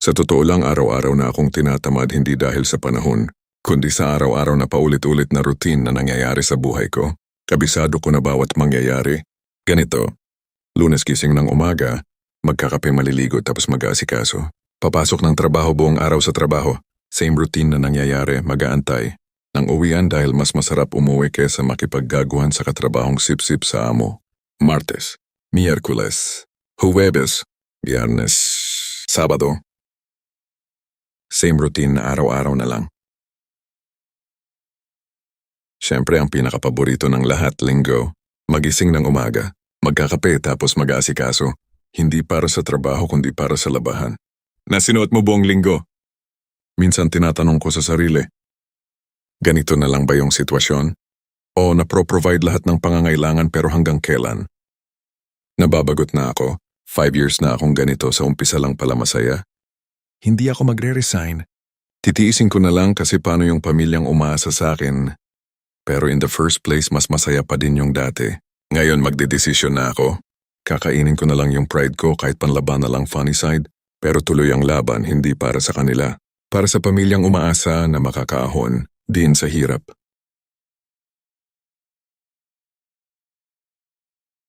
Sa totoo lang araw-araw na akong tinatamad hindi dahil sa panahon, kundi sa araw-araw na paulit-ulit na routine na nangyayari sa buhay ko. Kabisado ko na bawat mangyayari. Ganito, Lunes gising ng umaga, magkakape maliligo tapos mag-aasikaso. Papasok ng trabaho buong araw sa trabaho. Same routine na nangyayari, mag-aantay. Nang uwian dahil mas masarap umuwi kaysa makipaggaguhan sa katrabahong sip-sip sa amo. Martes, Miyerkules, Huwebes, Biyernes, Sabado. Same routine na araw-araw na lang. Siyempre ang pinakapaborito ng lahat, Linggo. Magising ng umaga, magkakape tapos mag-aasikaso. Hindi para sa trabaho kundi para sa labahan. Nasinuot mo buong Linggo? Minsan tinatanong ko sa sarili, ganito na lang ba yung sitwasyon? O napro-provide lahat ng pangangailangan pero hanggang kailan? Nababagot na ako, 5 years na akong ganito sa umpisa lang pala masaya. Hindi ako magre-resign. Titiisin ko na lang kasi paano yung pamilyang umaasa sa akin. Pero in the first place mas masaya pa din yung dati. Ngayon magdedesisyon na ako. Kakainin ko na lang yung pride ko kahit panlaban na lang funny side. Pero tuloy ang laban hindi para sa kanila. Para sa pamilyang umaasa na makakaahon din sa hirap.